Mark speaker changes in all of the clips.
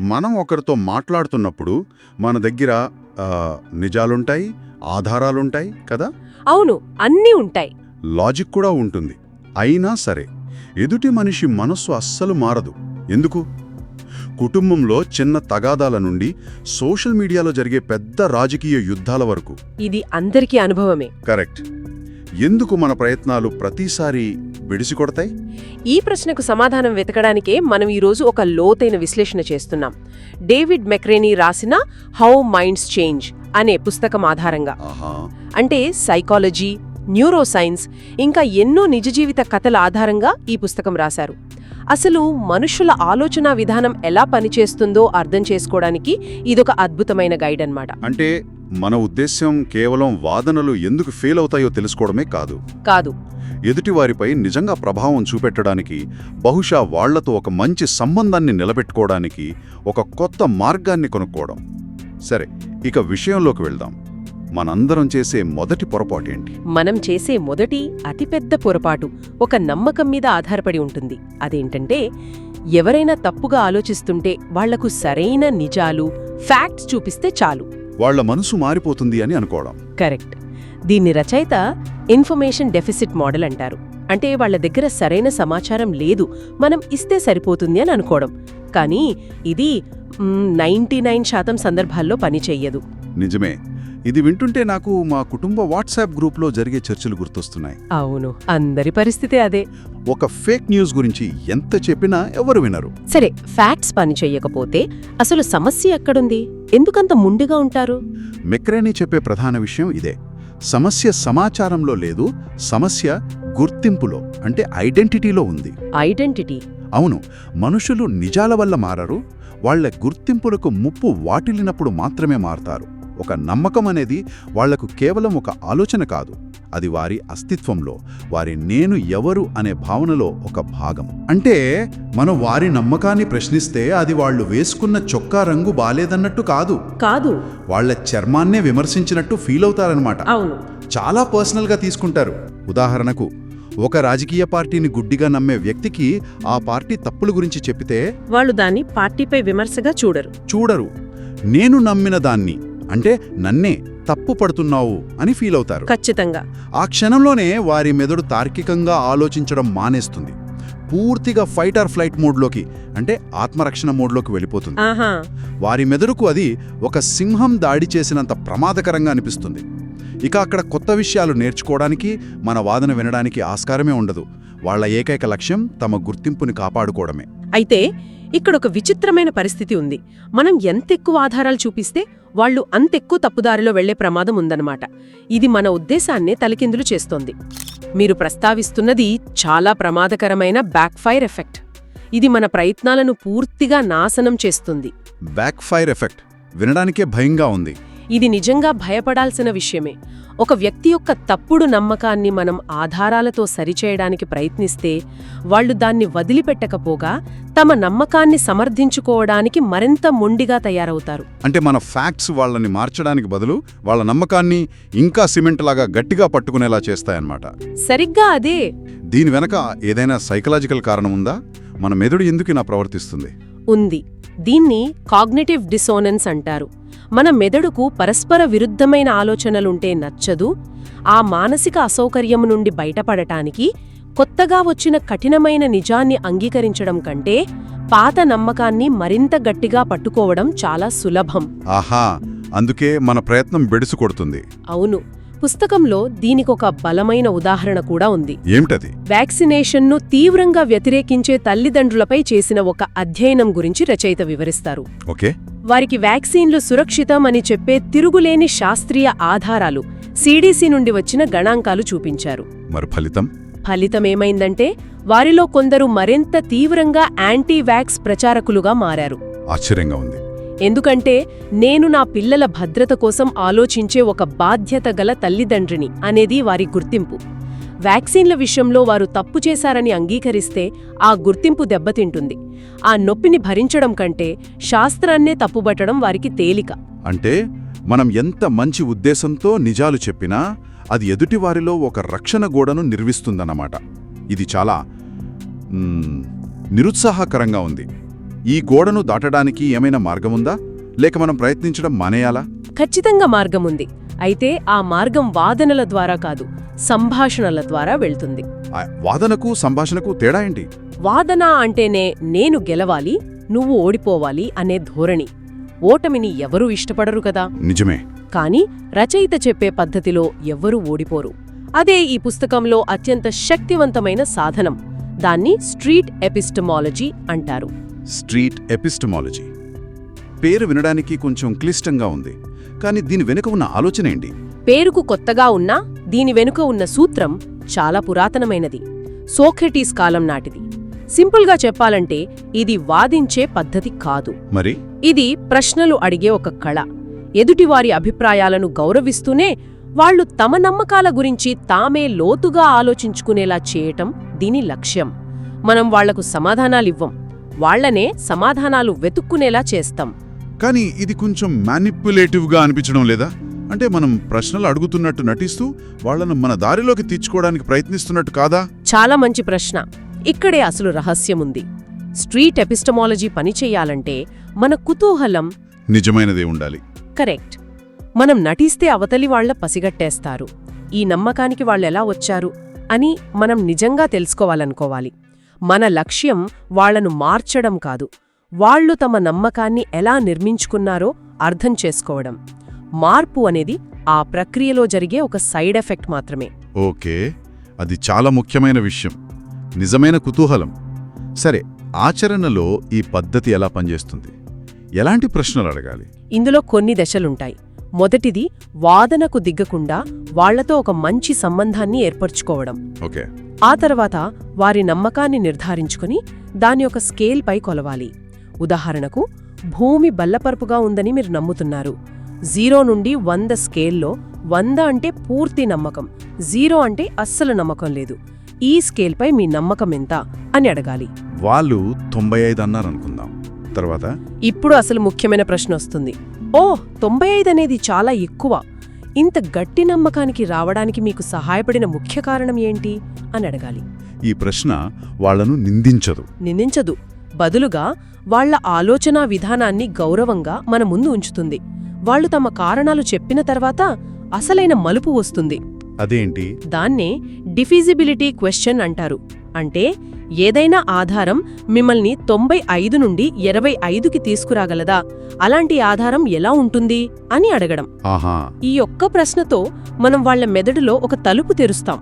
Speaker 1: మనం ఒకరితో మాట్లాడుతున్నప్పుడు మన దగ్గర నిజాలుంటాయి, ఆధారాలుంటాయి కదా.
Speaker 2: అవును, అన్నీ ఉంటాయి.
Speaker 1: లాజిక్ కూడా ఉంటుంది. అయినా సరే ఎదుటి మనిషి మనస్సు అస్సలు మారదు. ఎందుకు? కుటుంబంలో చిన్న తగాదాల నుండి సోషల్ మీడియాలో జరిగే పెద్ద రాజకీయ యుద్ధాల వరకు.
Speaker 2: ఇది అందరికీ అనుభవమే.
Speaker 1: కరెక్ట్. ఎందుకు మన ప్రయత్నాలు ప్రతిసారి బిడిసికొడతాయి?
Speaker 2: ఈ ప్రశ్నకు సమాధానం వెతకడానికే మనం ఈరోజు ఒక లోతైన విశ్లేషణ చేస్తున్నాం. డేవిడ్ మెక్రేనీ రాసిన హౌ మైండ్స్ చేంజ్ అనే పుస్తకం ఆధారంగా. అంటే సైకాలజీ, న్యూరోసైన్స్ ఇంకా ఎన్నో నిజ జీవిత కథల ఆధారంగా ఈ పుస్తకం రాశారు. అసలు మనుషుల ఆలోచనా విధానం ఎలా పనిచేస్తుందో అర్థం చేసుకోవడానికి ఇదొక అద్భుతమైన గైడ్ అన్నమాట.
Speaker 1: అంటే మన ఉద్దేశ్యం కేవలం వాదనలు ఎందుకు ఫెయిల్ అవుతాయో తెలుసుకోవడమే కాదు, ఎదుటివారిపై నిజంగా ప్రభావం చూపెట్టడానికి, బహుశా వాళ్లతో ఒక మంచి సంబంధాన్ని నిలబెట్టుకోవడానికి ఒక కొత్త మార్గాన్ని కొనుక్కోవడం. సరే, ఇక విషయంలోకి వెళ్దాం. మనందరం చేసే మొదటి పొరపాటేంటి?
Speaker 2: మనం చేసే మొదటి అతిపెద్ద పొరపాటు ఒక నమ్మకం మీద ఆధారపడి ఉంటుంది. అదేంటంటే, ఎవరైనా తప్పుగా ఆలోచిస్తుంటే వాళ్లకు సరైన నిజాలు, ఫ్యాక్ట్స్ చూపిస్తే చాలు,
Speaker 1: వాళ్ల మనసు మారిపోతుంది అని అనుకోవడం.
Speaker 2: కరెక్ట్. దీన్ని రచయిత ఇన్ఫర్మేషన్ డెఫిసిట్ మోడల్ అంటారు. అంటే వాళ్ల దగ్గర సరైన సమాచారం లేదు, మనం ఇస్తే సరిపోతుంది అని అనుకోవడం. కానీ ఇది 99% సందర్భాల్లో పనిచెయ్యదు.
Speaker 1: నిజమే. ఇది వింటుంటే నాకు మా కుటుంబ వాట్సాప్ గ్రూప్లో జరిగే చర్చలు గుర్తొస్తున్నాయి.
Speaker 2: అవును, అందరి పరిస్థితి అదే.
Speaker 1: ఒక ఫేక్ న్యూస్ గురించి ఎంత చెప్పినా ఎవరు వినరు.
Speaker 2: సరే, ఫ్యాక్ట్స్ పని చెయ్యకపోతే అసలు సమస్య ఎక్కడుంది? ఎందుకంత ముందుగా ఉంటారు?
Speaker 1: మెక్రేనీ చెప్పే ప్రధాన విషయం ఇదే. సమస్య సమాచారంలో లేదు, సమస్య గుర్తింపులో, అంటే ఐడెంటిటీలో ఉంది.
Speaker 2: ఐడెంటిటీ?
Speaker 1: అవును. మనుషులు నిజాల వల్ల మారరు, వాళ్ల గుర్తింపులకు ముప్పు వాటిల్లినప్పుడు మాత్రమే మారతారు. ఒక నమ్మకం అనేది వాళ్లకు కేవలం ఒక ఆలోచన కాదు, అది వారి అస్తిత్వంలో, వారి నేను ఎవరు అనే భావనలో ఒక భాగం. అంటే మనం వారి నమ్మకాన్ని ప్రశ్నిస్తే అది వాళ్లు వేసుకున్న చొక్కా రంగు బాలేదన్నట్టు కాదు, వాళ్ల చర్మాన్నే విమర్శించినట్టు ఫీల్ అవుతారనమాట.
Speaker 2: అవును,
Speaker 1: చాలా పర్సనల్గా తీసుకుంటారు. ఉదాహరణకు, ఒక రాజకీయ పార్టీని గుడ్డిగా నమ్మే వ్యక్తికి ఆ పార్టీ తప్పుల గురించి చెప్పితే
Speaker 2: వాళ్ళు దాన్ని పార్టీపై విమర్శగా చూడరు.
Speaker 1: నేను నమ్మిన దాన్ని, అంటే నన్నే తప్పు పడుతున్నావు అని ఫీల్ అవుతారు.
Speaker 2: ఖచ్చితంగా.
Speaker 1: ఆ క్షణంలోనే వారి మెదడు తార్కికంగా ఆలోచించడం మానేస్తుంది. పూర్తిగా ఫైట్ ఆర్ ఫ్లైట్ మోడ్లోకి, అంటే ఆత్మరక్షణ మోడ్లోకి వెళ్ళిపోతుంది. వారి మెదడుకు అది ఒక సింహం దాడి చేసినంత ప్రమాదకరంగా అనిపిస్తుంది. ఇక అక్కడ కొత్త విషయాలు నేర్చుకోవడానికి, మన వాదన వినడానికి ఆస్కారమే ఉండదు. వాళ్ల ఏకైక లక్ష్యం తమ గుర్తింపుని కాపాడుకోవడమే.
Speaker 2: అయితే ఇక్కడొక విచిత్రమైన పరిస్థితి ఉంది. మనం ఎంతెక్కువ ఆధారాలు చూపిస్తే వాళ్లు అంతెక్కువ తప్పుదారిలో వెళ్లే ప్రమాదం ఉందన్నమాట. ఇది మన ఉద్దేశాన్నే తలకిందులు చేస్తోంది. మీరు ప్రస్తావిస్తున్నది చాలా ప్రమాదకరమైన బ్యాక్ఫైర్ ఎఫెక్ట్. ఇది మన ప్రయత్నాలను పూర్తిగా నాశనం చేస్తుంది.
Speaker 1: బ్యాక్ఫైర్ ఎఫెక్ట్ వినడానికే భయంగా ఉంది.
Speaker 2: ఇది నిజంగా భయపడాల్సిన విషయమే. ఒక వ్యక్తి యొక్క తప్పుడు నమ్మకాన్ని మనం ఆధారాలతో సరిచేయడానికి ప్రయత్నిస్తే వాళ్లు దాన్ని వదిలిపెట్టకపోగా తమ నమ్మకాన్ని సమర్థించుకోవడానికి మరింత మొండిగా తయారవుతారు.
Speaker 1: అంటే మన ఫ్యాక్ట్స్ వాళ్ళని మార్చడానికి బదులు వాళ్ళ నమ్మకాన్ని ఇంకా సిమెంట్ లాగా గట్టిగా పట్టుకునేలా చేస్తాయన్నమాట.
Speaker 2: సరిగ్గా అదే.
Speaker 1: దీని వెనక ఏదైనా సైకలాజికల్ కారణం ఉందా? మన మెదడు ఎందుకు ఇలా ప్రవర్తిస్తుంది?
Speaker 2: ఉంది. దీన్ని కాగ్నిటివ్ డిసోనెన్స్ అంటారు. మన మెదడుకు పరస్పర విరుద్ధమైన ఆలోచనలుంటే నచ్చదు. ఆ మానసిక అసౌకర్యం నుండి బయటపడటానికి కొత్తగా వచ్చిన కఠినమైన నిజాన్ని అంగీకరించడం కంటే పాత నమ్మకాన్ని మరింత గట్టిగా పట్టుకోవడం చాలా సులభం.
Speaker 1: ఆహా, అందుకే మన ప్రయత్నం బెడిసి కొడుతుంది.
Speaker 2: అవును. పుస్తకంలో దీనికొక బలమైన ఉదాహరణ కూడా ఉంది.
Speaker 1: ఏమిటది?
Speaker 2: వ్యాక్సినేషన్ను తీవ్రంగా వ్యతిరేకించే తల్లిదండ్రులపై చేసిన ఒక అధ్యయనం గురించి రచయిత వివరిస్తారు.
Speaker 1: ఓకే.
Speaker 2: వారికి వ్యాక్సిన్లు సురక్షితం అని చెప్పే తిరుగులేని శాస్త్రీయ ఆధారాలు, సిడిసి నుండి వచ్చిన గణాంకాలు చూపించారు.
Speaker 1: మరి ఫలితమేమైందంటే వారిలో కొందరు మరింత తీవ్రంగా యాంటీ వ్యాక్స్ ప్రచారకులుగా మారారు. ఆశ్చర్యంగా ఉంది.
Speaker 2: ఎందుకంటే నేను నా పిల్లల భద్రత కోసం ఆలోచించే ఒక బాధ్యత గల తల్లిదండ్రిని అనేది వారి గుర్తింపు. వ్యాక్సిన్ల విషయంలో వారు తప్పు చేశారని అంగీకరిస్తే ఆ గుర్తింపు దెబ్బతింటుంది. ఆ నొప్పిని భరించడం కంటే శాస్త్రాన్నే తప్పుబట్టడం వారికి తేలిక.
Speaker 1: అంటే మనం ఎంత మంచి ఉద్దేశంతో నిజాలు చెప్పినా అది ఎదుటివారిలో ఒక రక్షణ గోడను నిర్మిస్తుందన్నమాట. ఇది చాలా నిరుత్సాహకరంగా ఉంది. ఈ గోడను దాటడానికి ఏమైనా మార్గముందా, లేక మనం ప్రయత్నించడం మానేయాలా?
Speaker 2: ఖచ్చితంగా మార్గముంది. అయితే ఆ మార్గం వాదనల ద్వారా కాదు, సంభాషణల ద్వారా వెళ్తుంది.
Speaker 1: ఆ వాదనకు సంభాషణకు తేడా ఏంటి?
Speaker 2: వాదన అంటేనే నేను గెలవాలి, నువ్వు ఓడిపోవాలి అనే ధోరణి. ఓటమిని ఎవరూ ఇష్టపడరు కదా.
Speaker 1: నిజమే.
Speaker 2: కాని రచయిత చెప్పే పద్ధతిలో ఎవ్వరూ ఓడిపోరు. అదే ఈ పుస్తకంలో అత్యంత శక్తివంతమైన సాధనం. దాన్ని స్ట్రీట్ ఎపిస్టమాలజీ అంటారు.
Speaker 1: స్ట్రీట్ ఎపిస్టమాలజీ పేరు వినడానికి కొంచెం క్లిష్టంగా ఉంది, కానీ దీని వెనుక ఉన్న ఆలోచన ఏంటి?
Speaker 2: పేరుకు కొత్తగా ఉన్నా దీని వెనుక ఉన్న సూత్రం చాలా పురాతనమైనది. సోక్రటీస్ కాలం నాటిది. సింపుల్గా చెప్పాలంటే ఇది వాదించే పద్ధతి కాదు.
Speaker 1: మరి
Speaker 2: ఇది ప్రశ్నలు అడిగే ఒక కళ. ఎదుటివారి అభిప్రాయాలను గౌరవిస్తూనే వాళ్లు తమ నమ్మకాల గురించి తామే లోతుగా ఆలోచించుకునేలా చేయటం దీని లక్ష్యం. మనం వాళ్లకు సమాధానాలివ్వం, వాళ్లనే సమాధానాలు వెతుక్కునేలా చేస్తాం.
Speaker 1: కానీ ఇది కొంచెం మ్యానిపులేటివ్గా అనిపించడం లేదా? అంటే మనం ప్రశ్నలు అడుగుతున్నట్టు నటిస్తూ వాళ్లను మన దారిలోకి తీర్చుకోవడానికి ప్రయత్నిస్తున్నట్టు కాదా?
Speaker 2: చాలా మంచి ప్రశ్న. ఇక్కడే అసలు రహస్యముంది. స్ట్రీట్ ఎపిస్టమాలజీ పనిచెయ్యాలంటే మన కుతూహలం
Speaker 1: నిజమైనదే ఉండాలి.
Speaker 2: కరెక్ట్. మనం నటిస్తే అవతలి వాళ్ల పసిగట్టేస్తారు. ఈ నమ్మకానికి వాళ్ళెలా వచ్చారు అని మనం నిజంగా తెలుసుకోవాలనుకోవాలి. మన లక్ష్యం వాళ్లను మార్చడం కాదు, వాళ్లు తమ నమ్మకాన్ని ఎలా నిర్మించుకున్నారో అర్థం చేసుకోవడం. మార్పు అనేది ఆ ప్రక్రియలో జరిగే ఒక సైడ్ ఎఫెక్ట్ మాత్రమే.
Speaker 1: ఓకే, అది చాలా ముఖ్యమైన విషయం. నిజమైన కుతూహలం. సరే, ఆచరణలో ఈ పద్ధతి ఎలా పనిచేస్తుంది? ఎలాంటి ప్రశ్నలు అడగాలి?
Speaker 2: ఇందులో కొన్ని దశలుంటాయి. మొదటిది వాదనకు దిగ్గకుండా వాళ్లతో ఒక మంచి సంబంధాన్ని ఏర్పరచుకోవడం.
Speaker 1: ఓకే.
Speaker 2: ఆ తర్వాత వారి నమ్మకాన్ని నిర్ధారించుకుని దాని ఒక స్కేల్పై కొలవాలి. ఉదాహరణకు, భూమి బల్లపరుపుగా ఉందని మీరు నమ్ముతున్నారు. 0 నుండి 100 స్కేల్లో 100 అంటే పూర్తి నమ్మకం, 0 అంటే అస్సలు నమ్మకం లేదు. ఈ స్కేల్పై మీ నమ్మకం ఎంత అని అడగాలి.
Speaker 1: వాళ్ళు 95 అన్నారనుకుందాం. తర్వాత
Speaker 2: ఇప్పుడు అసలు ముఖ్యమైన ప్రశ్న వస్తుంది. 95 అనేది చాలా ఎక్కువ. ఇంత గట్టి నమ్మకానికి రావడానికి మీకు సహాయపడిన ముఖ్య కారణం ఏంటి అని అడగాలి.
Speaker 1: ఈ ప్రశ్న వాళ్లను
Speaker 2: నిందించదు. బదులుగా వాళ్ల ఆలోచనా విధానాన్ని గౌరవంగా మన ముందు ఉంచుతుంది. వాళ్లు తమ కారణాలు చెప్పిన తర్వాత అసలైన మలుపు వస్తుంది.
Speaker 1: అదేంటి?
Speaker 2: దాన్నే డిఫీజిబిలిటీ క్వశ్చన్ అంటారు. అంటే ఏదైనా ఆధారం మిమ్మల్ని 95 నుండి 25కి తీసుకురాగలదా, అలాంటి ఆధారం ఎలా ఉంటుంది అని అడగడం. ఈ ఒక్క ప్రశ్నతో మనం వాళ్ల మెదడులో ఒక తలుపు తెరుస్తాం.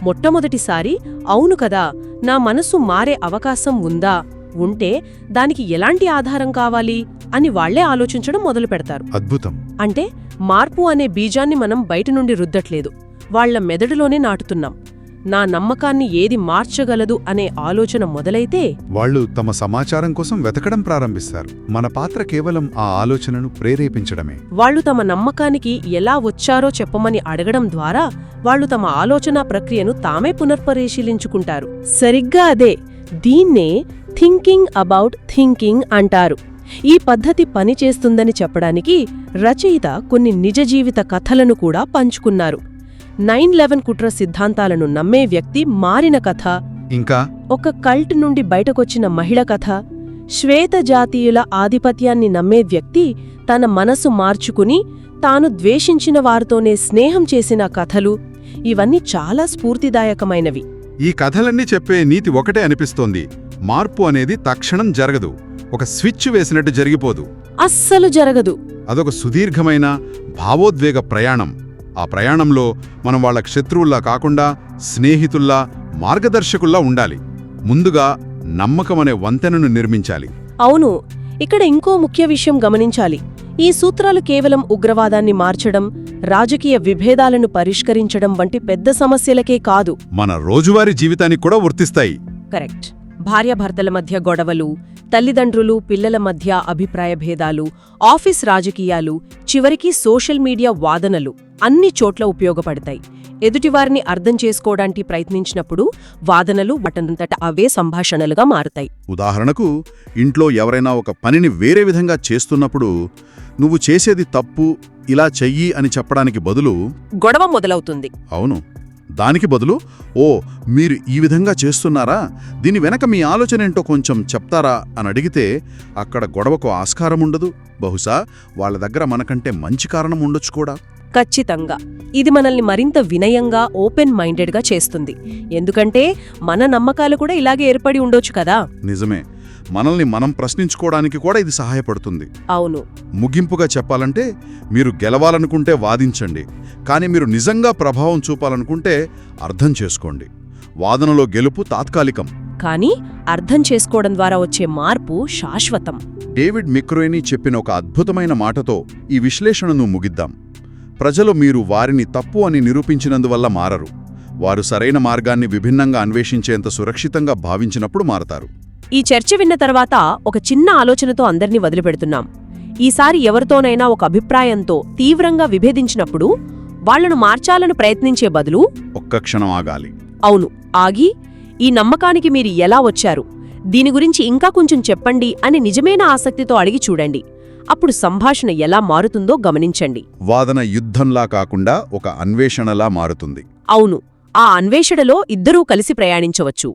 Speaker 2: మొట్టమొదటిసారి అవును కదా, నా మనసు మారే అవకాశం ఉందా, ఉంటే దానికి ఎలాంటి ఆధారం కావాలి అని వాళ్లే ఆలోచించడం మొదలుపెడతారు.
Speaker 1: అద్భుతం.
Speaker 2: అంటే మార్పు అనే బీజాన్ని మనం బయట నుండి రుద్దట్లేదు, వాళ్ల మెదడులోనే నాటుతున్నాం. నా నమ్మకాన్ని ఏది మార్చగలదు అనే ఆలోచన మొదలైతే
Speaker 1: వాళ్ళు తమ సమాచారం కోసం వెతకడం ప్రారంభిస్తారు. మన పాత్ర కేవలం ఆ ఆలోచనను ప్రేరేపించడమే.
Speaker 2: వాళ్లు తమ నమ్మకానికి ఎలా వచ్చారో చెప్పమని అడగడం ద్వారా వాళ్లు తమ ఆలోచనా ప్రక్రియను తామే పునర్పరిశీలించుకుంటారు. సరిగ్గా అదే, దీన్నే థింకింగ్ అబౌట్ థింకింగ్ అంటారు. ఈ పద్ధతి పనిచేస్తుందని చెప్పడానికి రచయిత కొన్ని నిజ జీవిత కథలను కూడా పంచుకున్నారు. 9/11 కుట్ర సిద్ధాంతాలను నమ్మే వ్యక్తి మారిన కథ,
Speaker 1: ఇంకా
Speaker 2: ఒక కల్ట్ నుండి బయటకొచ్చిన మహిళ కథ, శ్వేత జాతీయుల ఆధిపత్యాన్ని నమ్మే వ్యక్తి తన మనసు మార్చుకుని తాను ద్వేషించిన వారితోనే స్నేహం చేసిన కథలు, ఇవన్నీ చాలా స్ఫూర్తిదాయకమైనవి.
Speaker 1: ఈ కథలన్నీ చెప్పే నీతి ఒకటే అనిపిస్తోంది: మార్పు అనేది తక్షణం జరగదు, ఒక స్విచ్ వేసినట్టు జరిగిపోదు.
Speaker 2: అస్సలు జరగదు.
Speaker 1: అదొక సుదీర్ఘమైన భావోద్వేగ ప్రయాణం. ఆ ప్రయాణంలో మనం వాళ్ళ శత్రువుల్లా కాకుండా స్నేహితుల్లా, మార్గదర్శకుల్లా ఉండాలి. ముందుగా నమ్మకమనే వంతెనను నిర్మించాలి.
Speaker 2: అవును, ఇక్కడ ఇంకో ముఖ్య విషయం గమనించాలి. ఈ సూత్రాలు కేవలం ఉగ్రవాదాన్ని మార్చడం, రాజకీయ విభేదాలను పరిష్కరించడం వంటి పెద్ద సమస్యలకే కాదు,
Speaker 1: మన రోజువారీ జీవితానికి కూడా వర్తిస్తాయి.
Speaker 2: కరెక్ట్. భార్యాభర్తల మధ్య గొడవలు, తల్లిదండ్రులు పిల్లల మధ్య అభిప్రాయ భేదాలు, ఆఫీస్ రాజకీయాలు, చివరికి సోషల్ మీడియా వాదనలు అన్ని చోట్ల ఉపయోగపడతాయి. ఎదుటివారిని అర్థం చేసుకోవడానికి ప్రయత్నించినప్పుడు వాదనలు వాటంతట అవే సంభాషణలుగా మారుతాయి.
Speaker 1: ఉదాహరణకు, ఇంట్లో ఎవరైనా ఒక పనిని వేరే విధంగా చేస్తున్నప్పుడు నువ్వు చేసేది తప్పు, ఇలా చెయ్యి అని చెప్పడానికి బదులు
Speaker 2: గొడవ మొదలవుతుంది.
Speaker 1: అవును, దానికి బదులు, ఓ మీరు ఈ విధంగా చేస్తున్నారా, దీని వెనక మీ ఆలోచన ఏంటో కొంచెం చెప్తారా అని అడిగితే అక్కడ గొడవకు ఆస్కారముండదు. బహుశా వాళ్ళ దగ్గర మనకంటే మంచి కారణం ఉండొచ్చు కూడా.
Speaker 2: ఖచ్చితంగా ఇది మనల్ని మరింత వినయంగా ఓపెన్ మైండెడ్గా చేస్తుంది. ఎందుకంటే మన నమ్మకాలు కూడా ఇలాగే ఏర్పడి ఉండొచ్చు కదా.
Speaker 1: నిజమే, మనల్ని మనం ప్రశ్నించుకోవడానికి కూడా ఇది సహాయపడుతుంది.
Speaker 2: అవును.
Speaker 1: ముగింపుగా చెప్పాలంటే, మీరు గెలవాలనుకుంటే వాదించండి, కానీ మీరు నిజంగా ప్రభావం చూపాలనుకుంటే అర్థం చేసుకోండి. వాదనలో గెలుపు తాత్కాలికం,
Speaker 2: కానీ అర్థం చేసుకోవడం ద్వారా వచ్చే మార్పు శాశ్వతం.
Speaker 1: డేవిడ్ మెక్రోనీ చెప్పిన ఒక అద్భుతమైన మాటతో ఈ విశ్లేషణను ముగిద్దాం. ప్రజలు మీరు వారిని తప్పు అని నిరూపించినందువల్ల మారరు, వారు సరైన మార్గాన్ని విభిన్నంగా అన్వేషించేంత సురక్షితంగా భావించినప్పుడు మారతారు.
Speaker 2: ఈ చర్చ విన్న తర్వాత ఒక చిన్న ఆలోచనతో అందర్నీ వదిలిపెడుతున్నాం. ఈసారి ఎవరితోనైనా ఒక అభిప్రాయంతో తీవ్రంగా విభేదించినప్పుడు వాళ్లను మార్చాలని ప్రయత్నించే బదులు
Speaker 1: ఒక్క క్షణం ఆగాలి.
Speaker 2: అవును, ఆగి ఈ నమ్మకానికి మీరు ఎలా వచ్చారు, దీని గురించి ఇంకా కొంచెం చెప్పండి అని నిజమైన ఆసక్తితో అడిగి చూడండి. అప్పుడు సంభాషణ ఎలా మారుతుందో గమనించండి.
Speaker 1: వాదన యుద్ధంలా కాకుండా ఒక అన్వేషణలా మారుతుంది.
Speaker 2: అవును, ఆ అన్వేషణలో ఇద్దరూ కలిసి ప్రయాణించవచ్చు.